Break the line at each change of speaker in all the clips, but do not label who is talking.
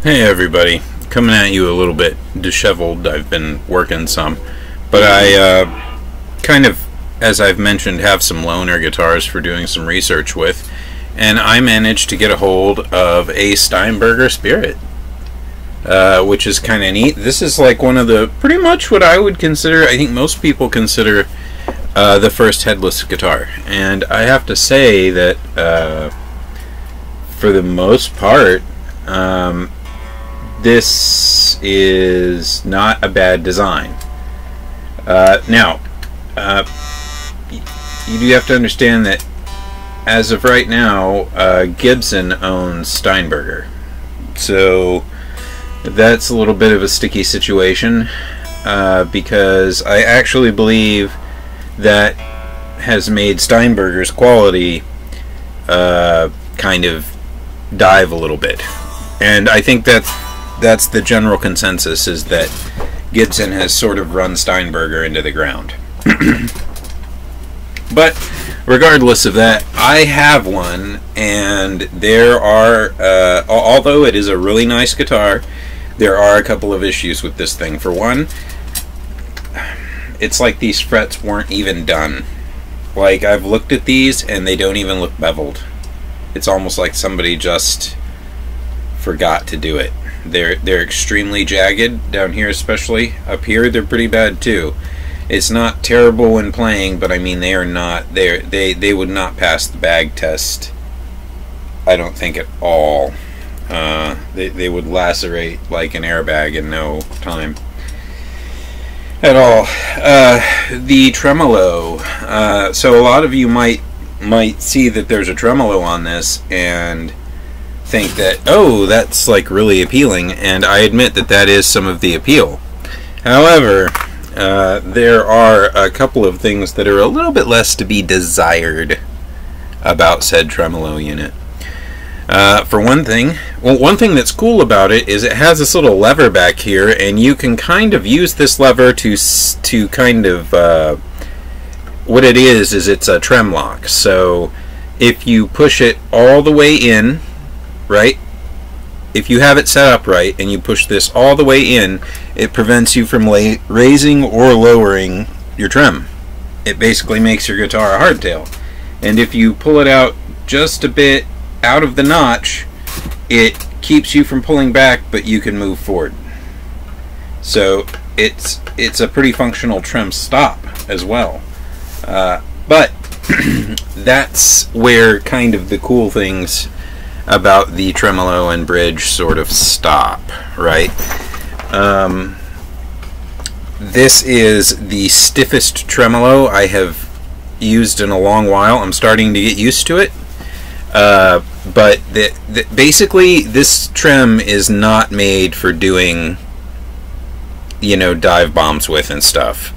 Hey everybody, coming at you a little bit disheveled. I've been working some, but I kind of, as I've mentioned, have some loaner guitars for doing some research with, and I managed to get a hold of a Steinberger Spirit, which is kind of neat. This is like one of the, pretty much what I would consider, I think most people consider the first headless guitar, and I have to say that for the most part, this is not a bad design. Now, you do have to understand that as of right now, Gibson owns Steinberger. So that's a little bit of a sticky situation, because I actually believe that has made Steinberger's quality kind of dive a little bit. And I think that's the general consensus, is that Gibson has sort of run Steinberger into the ground. But regardless of that, I have one, and there are, although it is a really nice guitar, there are a couple of issues with this thing. For one, it's like these frets weren't even done. Like, I've looked at these and they don't even look beveled. It's almost like somebody just forgot to do it. They're extremely jagged down here, especially up here. They're pretty bad too. It's not terrible when playing, but I mean, they are not. They would not pass the bag test, I don't think, at all. They would lacerate like an airbag in no time at all. The tremolo. So a lot of you might see that there's a tremolo on this and think that, oh, that's like really appealing, and I admit that that is some of the appeal. However, there are a couple of things that are a little bit less to be desired about said tremolo unit. For one thing, well, one thing that's cool about it is it has this little lever back here, and you can kind of use this lever to kind of, what it is it's a trem lock. So if you push it all the way in, right, if you have it set up right and you push this all the way in, it prevents you from raising or lowering your trem. It basically makes your guitar a hardtail. And if you pull it out just a bit out of the notch, it keeps you from pulling back, but you can move forward. So it's a pretty functional trem stop as well. But that's where kind of the cool things about the tremolo and bridge sort of stop, right? This is the stiffest tremolo I have used in a long while. I'm starting to get used to it. But basically, this trem is not made for doing, you know, dive bombs with and stuff.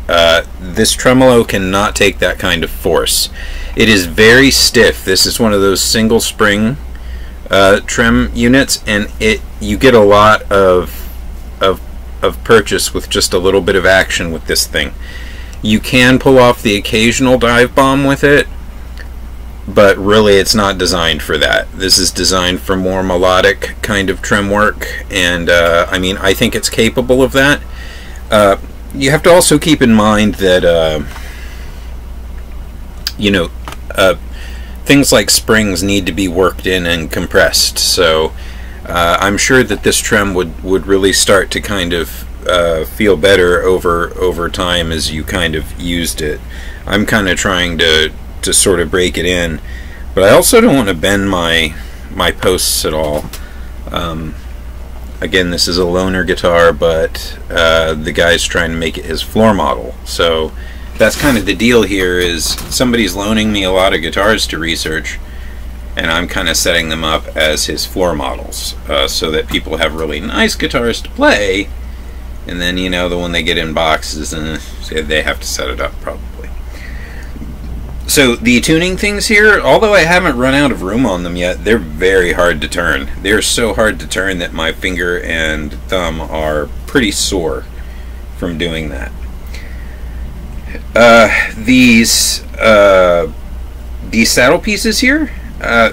This tremolo cannot take that kind of force. It is very stiff. This is one of those single spring trem units, and you get a lot of purchase with just a little bit of action with this thing. You can pull off the occasional dive bomb with it, but really it's not designed for that. This is designed for more melodic kind of trem work, and I mean, I think it's capable of that. You have to also keep in mind that you know, things like springs need to be worked in and compressed, so I'm sure that this trem would really start to kind of feel better over time as you kind of used it. I'm kind of trying to sort of break it in, but I also don't want to bend my posts at all. Again, this is a loaner guitar, but the guy's trying to make it his floor model, so that's kind of the deal here. Is somebody's loaning me a lot of guitars to research, and I'm kind of setting them up as his floor models, so that people have really nice guitars to play, and then, you know, when they get in boxes, and they have to set it up probably. So the tuning things here, although I haven't run out of room on them yet, they're very hard to turn. They're so hard to turn that my finger and thumb are pretty sore from doing that. These saddle pieces here,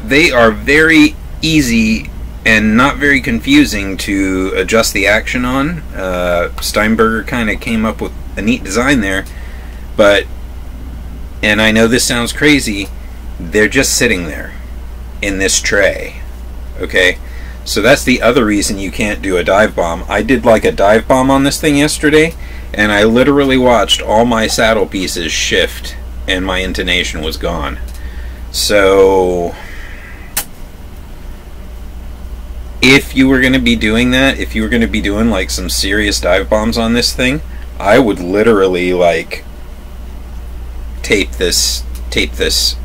they are very easy and not very confusing to adjust the action on. Steinberger kind of came up with a neat design there, but, and I know this sounds crazy, they're just sitting there in this tray. Okay, so that's the other reason you can't do a dive bomb. I did like a dive bomb on this thing yesterday, and I literally watched all my saddle pieces shift and my intonation was gone. So if you were going to be doing that, if you were going to be doing like some serious dive bombs on this thing, I would literally like tape this,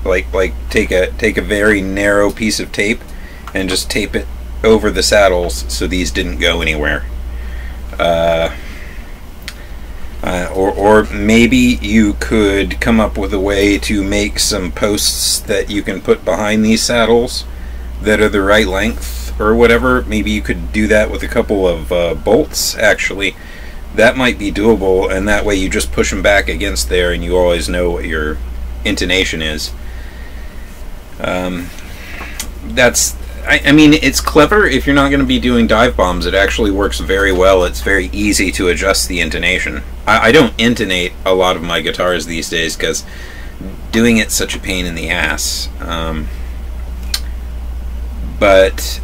like take a very narrow piece of tape and just tape it over the saddles so these didn't go anywhere. Or maybe you could come up with a way to make some posts that you can put behind these saddles that are the right length or whatever. Maybe you could do that with a couple of bolts, actually. That might be doable, and that way you just push them back against there and you always know what your intonation is. I mean, it's clever if you're not going to be doing dive bombs. It actually works very well. It's very easy to adjust the intonation. I don't intonate a lot of my guitars these days because doing it's such a pain in the ass. But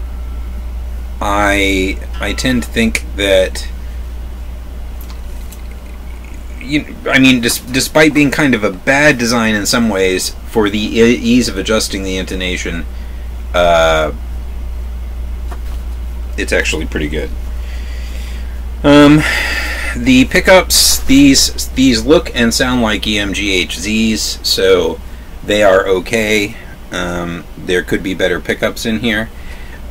I tend to think that, I mean, despite being kind of a bad design in some ways, for the ease of adjusting the intonation, it's actually pretty good. The pickups, these look and sound like EMGHZs, so they are okay. There could be better pickups in here.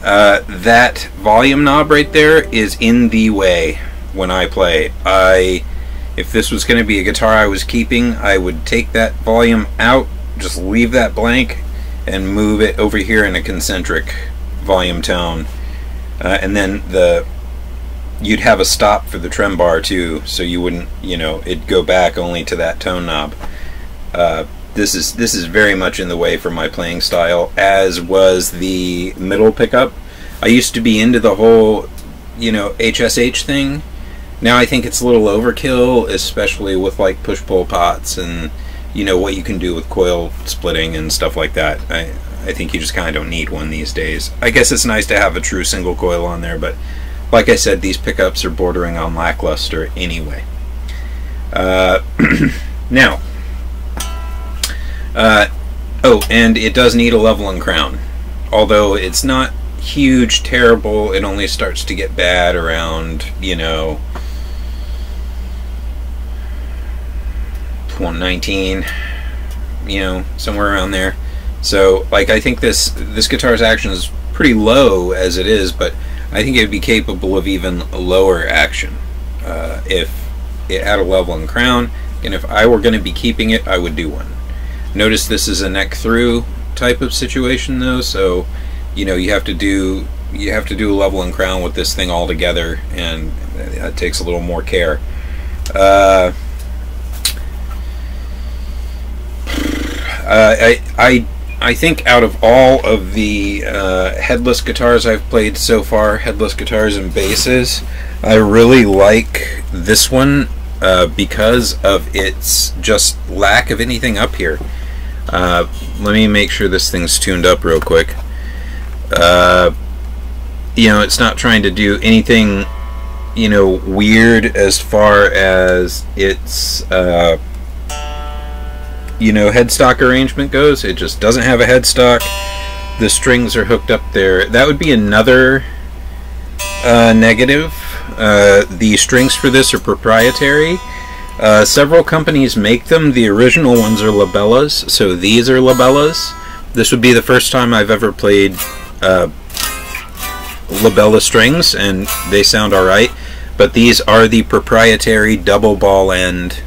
That volume knob right there is in the way when I play. If this was going to be a guitar I was keeping, I would take that volume out, just leave that blank, and move it over here in a concentric volume tone. And then you'd have a stop for the trem bar too, so you wouldn't, it'd go back only to that tone knob. This is very much in the way for my playing style, as was the middle pickup. I used to be into the whole, HSH thing. Now I think it's a little overkill, especially with like push-pull pots and what you can do with coil splitting and stuff like that. I think you just kind of don't need one these days. I guess it's nice to have a true single coil on there, but like I said, these pickups are bordering on lackluster anyway. Now, oh, and it does need a leveling crown. Although it's not huge, terrible, it only starts to get bad around, 119, somewhere around there. So, like, I think this guitar's action is pretty low as it is, but I think it would be capable of even lower action if it had a leveling crown. And if I were going to be keeping it, I would do one. Notice this is a neck through type of situation, though, so you have to do a leveling crown with this thing all together, and that takes a little more care. I think out of all of the headless guitars I've played so far, headless guitars and basses, I really like this one because of its just lack of anything up here. Let me make sure this thing's tuned up real quick. It's not trying to do anything, weird as far as its headstock arrangement goes. It just doesn't have a headstock. The strings are hooked up there. That would be another negative. The strings for this are proprietary. Several companies make them. The original ones are labellas, so these are labellas. This would be the first time I've ever played labella strings, and they sound alright, but these are the proprietary double ball end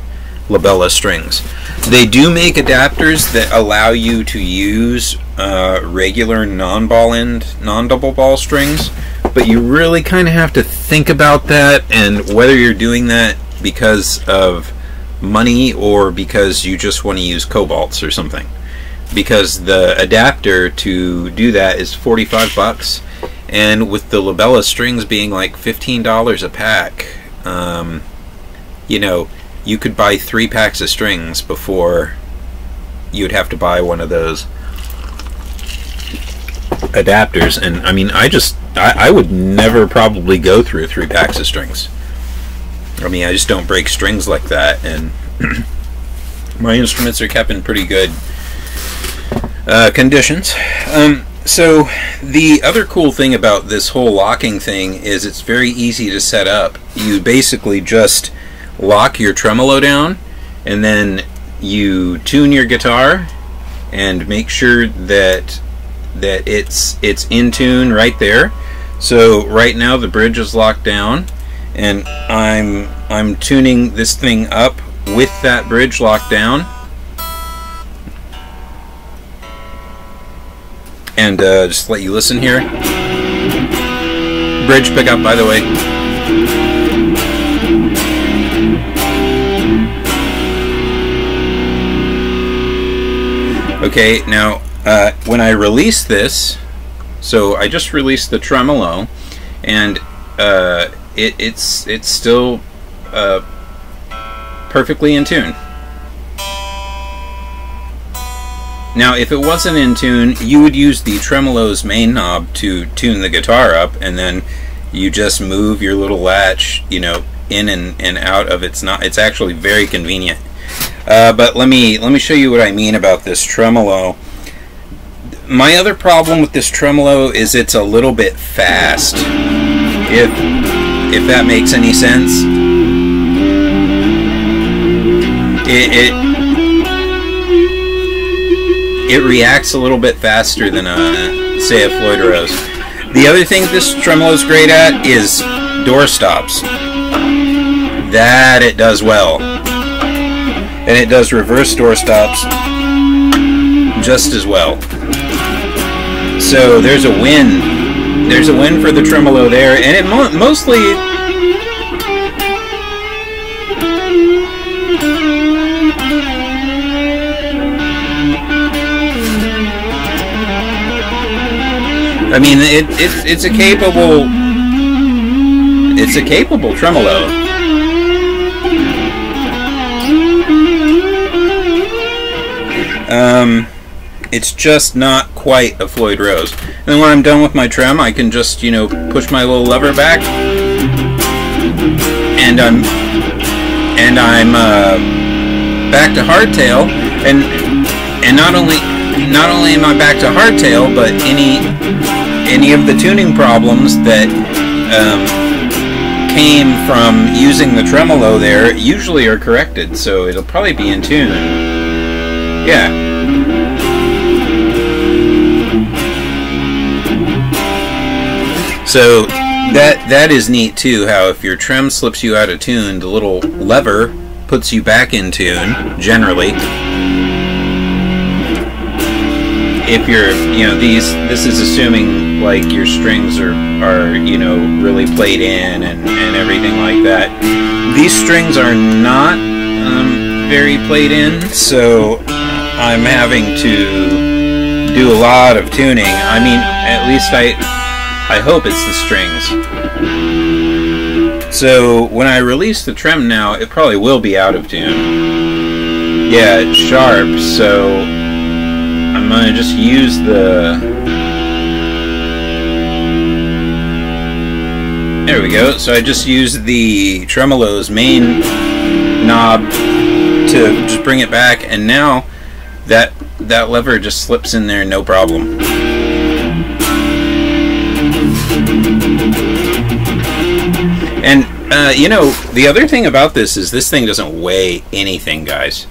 labella strings. They do make adapters that allow you to use regular non-ball end, non-double ball strings, but you really kind of have to think about that, and whether you're doing that because of money or because you just want to use cobalts or something. Because the adapter to do that is 45 bucks, And with the Labella strings being like $15 a pack, you know, you could buy 3 packs of strings before you'd have to buy one of those adapters. And I mean, I would never probably go through 3 packs of strings. I mean, I just don't break strings like that, and my instruments are kept in pretty good conditions. So the other cool thing about this whole locking thing is it's very easy to set up. You basically just lock your tremolo down, and then you tune your guitar and make sure that it's in tune right there. So right now the bridge is locked down, and I'm tuning this thing up with that bridge locked down. And just let you listen here. Bridge pickup, by the way. Okay, now when I release this, so I just released the tremolo, and it's still perfectly in tune. Now, if it wasn't in tune, you would use the tremolo's main knob to tune the guitar up, and then you just move your little latch, you know, in and out of its knob. It's actually very convenient. But let me show you what I mean about this tremolo. My other problem with this tremolo is it's a little bit fast. If that makes any sense. It reacts a little bit faster than say a Floyd Rose. The other thing this tremolo is great at is door stops. That it does well. And it does reverse door stops just as well. So there's a win. There's a win for the tremolo there, and it mostly... I mean, it's a capable tremolo. It's just not quite a Floyd Rose. And then when I'm done with my trem, I can just, you know, push my little lever back, and I'm back to hardtail, and not only am I back to hardtail, but any of the tuning problems that came from using the tremolo there usually are corrected, so it'll probably be in tune. Yeah. So that is neat too, how if your trem slips you out of tune, the little lever puts you back in tune, generally. If you're, you know, this is assuming like your strings are you know, really played in and everything like that. These strings are not very played in, so I'm having to do a lot of tuning. I mean, at least I hope it's the strings. So when I release the trem now, it probably will be out of tune. Yeah, it's sharp, so I'm going to just use the... There we go. So I just used the tremolo's main knob to just bring it back, and now that lever just slips in there no problem. And you know, the other thing about this is this thing doesn't weigh anything, guys.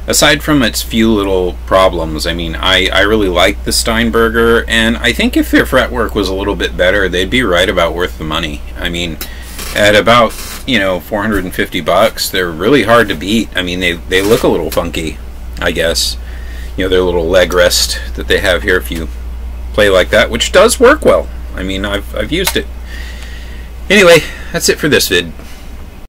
Aside from its few little problems, I mean, I really like the Steinberger, and I think if their fretwork was a little bit better, they'd be right about worth the money. I mean, at about, you know, $450, they're really hard to beat. I mean, they look a little funky, I guess. You know, their little leg rest that they have here if you play like that, which does work well. I mean, I've used it. Anyway, that's it for this vid.